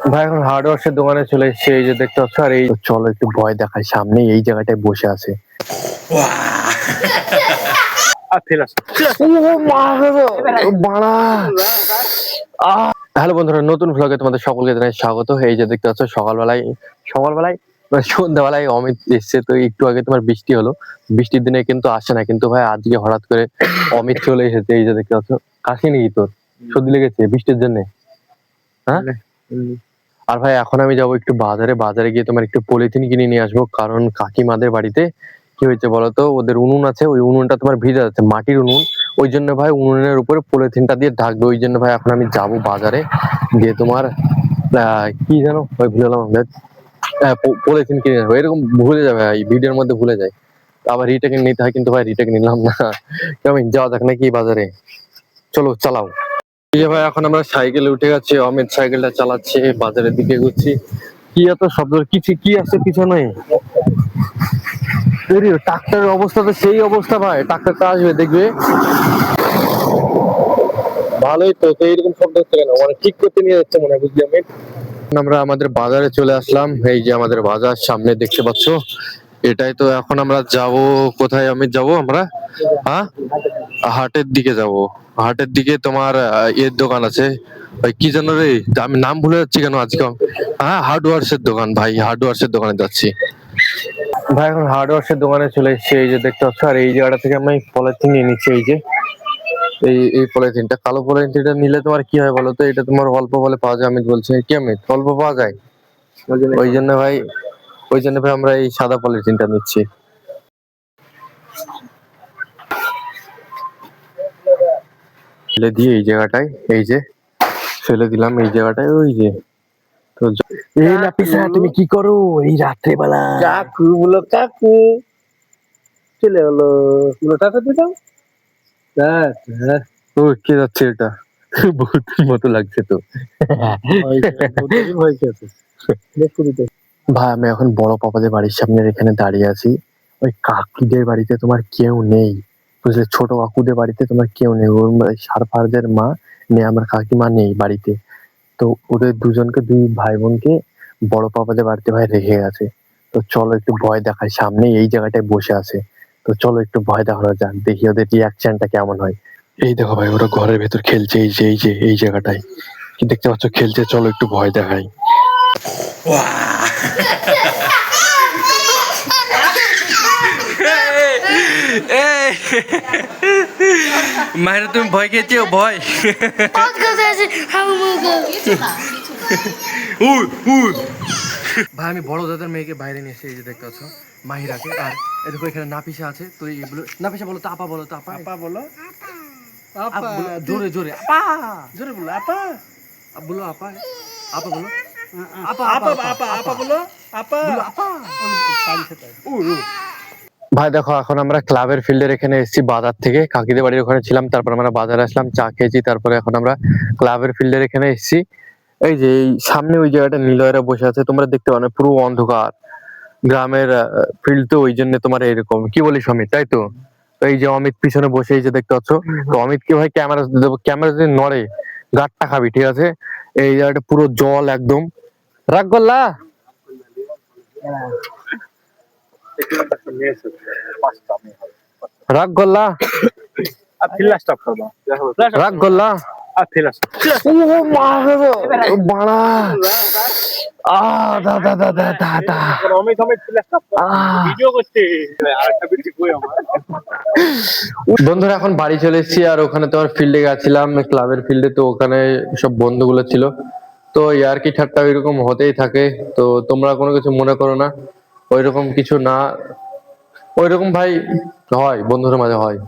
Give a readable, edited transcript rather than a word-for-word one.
ভাই এখন হার্ডওয়ার্সের দোকানে চলে এসেছি, এই যে দেখতে পাচ্ছ। আর এই চলো একটু ভয় দেখায়, সামনে এই জায়গাটায় বসে আছে। হ্যালো বন্ধুরা, নতুন ভ্লগে তোমাদের সকলকে জানাই স্বাগত। এই যে দেখতে পাচ্ছ সকালবেলায় সন্ধ্যাবেলায় অমিত এসছে। তো একটু আগে তোমার বৃষ্টি হলো, বৃষ্টির দিনে কিন্তু আসে না, কিন্তু ভাই আজকে হঠাৎ করে অমিত চলে এসেছে। এই যে দেখতে পাচ্ছ, কাশি নাকি তোর? সর্দি লেগেছে বৃষ্টির জন্য? হ্যাঁ। আর ভাই এখন আমি যাবো একটু বাজারে গিয়ে তোমার একটু পলিথিন কিনে নিয়ে আসবো, কারণ কাকিমাদের বাড়িতে কি হয়েছে বলতো, ওদের উনুন আছে, ওই উনুনটা তোমার ভিজে যাচ্ছে, মাটির উনুন। ওই জন্য ভাই উনুনের উপরে পলিথিনটা দিয়ে ঢাকবে। ওই জন্য ভাই এখন আমি যাবো বাজারে গিয়ে তোমার কি জানো ওই ভুলে গেলাম, পলিথিন কিনে নেবো। এরকম ভুলে যাবে ভাই, ভিডিওর মধ্যে ভুলে যায়, আবার রিটেক নিতে হয়, কিন্তু ভাই রিটেক নিলাম না। কেমন যাওয়া যাক নাকি বাজারে? চলো চালাও। এই যে ভাই এখন আমরা সাইকেলে উঠে গেছি, অমিত সাইকেলটা চালাচ্ছে, বাজারের দিকে ঘুরছি। কি এত শব্দ, কিছু কি আছে পিছনে? ট্রাক্টরের অবস্থা তো সেই অবস্থা ভাই, ট্রাক্টরটা আসবে দেখবে। ভালোই তো, এইরকম শব্দ হচ্ছে কেন? মানে ঠিক করতে নিয়ে যাচ্ছে মনে হয়, বুঝলি অমিত? আমরা আমাদের বাজারে চলে আসলাম, এই যে আমাদের বাজার সামনে দেখতে পাচ্ছ। এটাই তো এখন আমরা যাব কোথায় অমিত? যাব আমরা হ্যাঁ হাটের দিকে যাব। হাটের দিকে তোমার এর দোকান আছে, ওই কি জানো রে, আমি নাম ভুলে যাচ্ছি কেন আজকে। হ্যাঁ হার্ডওয়ার্স এর দোকান, ভাই হার্ডওয়ার্স এর দোকানে যাচ্ছি। ভাই এখন হার্ডওয়ার্স এর দোকানে চলে এসেছি, এই যে দেখতে পাচ্ছ। আর এই জায়গাটা থেকে আমি পলিথিন নিয়ে নিচ্ছি। এই যে এই পলিথিনটা, কালো পলিথিনটা নিলে তোমার কি হয় বলো তো, এটা তোমার অল্প বলে পাওয়া যায়। আমি বলছি কি, আমি অল্প পাওয়া যায়, ওই জন্য ভাই আমরা এই সাদা পলিথিনটা নিচ্ছি। ফেলে দিয়ে এই জায়গাটায়, এই যে ফেলে দিলাম এই জায়গাটায়, ওই যে। তো এই নাপিসা, তুমি কি করো এই রাত্রে বেলা? কাকু বলো, কাকু চলে গেলো, টাকা দিতাম। ও কে যাচ্ছে এটা? ভূতের মতো লাগছে তো। ভাই আমি এখন বড় পাপাদের বাড়ির সামনে এখানে দাঁড়িয়ে আছি। ওই কাকুদের বাড়িতে তোমার কেউ নেই, বুঝলে? ছোট কাকুদের বাড়িতে তোমার কেউ নেই, ওর সারফারদের মা নেই, আমার কাকিমা নেই বাড়িতে। তো ওদের দুজনকে, দুই ভাই বোনকে বড় পাপাদের বাড়িতে ভাই রেখে গেছে। তো চলো একটু ভয় দেখায়, সামনে এই জায়গাটায় বসে আছে। তো চলো একটু ভয় দেখানো যাক, দেখি ওদের রিয়াকশনটা কেমন হয়। এই দেখো ভাই, ওরা ঘরের ভেতর খেলছে, এই যে এই জায়গাটায় কি দেখতে পাচ্ছ, খেলছে। চলো একটু ভয় দেখাই। মায়ের তুমি ভয় খেয়েছো? ভয় ভাই আমি বড় দাদার মেয়েকে বাইরে নিয়ে এসে, এই যে দেখতে পাচ্ছ মাহিরাকে। আর দেখো এখানে নাপিসা আছে। তো এইগুলো নাপিসা বলো তো, আপা বলো তো, আপা আপা বলো, আপা জোরে জোরে, আপা জোরে বলো, আপা বলো, আপা আপা বলো, আপা আপা আপা আপা বলো, আপা আপা। ভাই দেখো এখন আমরা ক্লাবের ফিল্ডের এখানে এসেছি বাজার থেকে, কাকিদের বাড়ির ওখানে ছিলাম, তারপর আমরা বাজারে আসলাম, চা খেয়েছি, তারপরে এখন আমরা ক্লাবের ফিল্ডের এখানে এসেছি। এই যে এই সামনে ওই জায়গাটা নিলয়রা বসে আছে, তোমরা দেখতে পাও না, পুরো অন্ধকার। গ্রামের ফিল্ড তো, ওই জন্য তোমার এরকম, কি বলিস অমিত? তাই তো। এই যে অমিত পিছনে বসে, এই যে দেখতে পাচ্ছ। তো অমিতকে ভাই ক্যামেরা দেবো, ক্যামেরা যদি নড়ে গাঁটটা খাবি, ঠিক আছে? এই জায়গাটা পুরো জল একদম। রাগ করলা? রাগ করলা? রাগ করলা? ও বাড়া, দাদা দাদা দাদা। বন্ধুরা এখন বাড়ি চলে এসেছি, আর ওখানে তোমার ফিল্ডে গেছিলাম, ক্লাবের ফিল্ডে। তো ওখানে সব বন্ধুগুলো ছিল, তো ইয়ার কি ঠাট্টা ওইরকম হতেই থাকে। তো তোমরা কোনো কিছু মনে করো না, ওইরকম কিছু না, ওইরকম ভাই হয়, বন্ধুদের মাঝে হয়।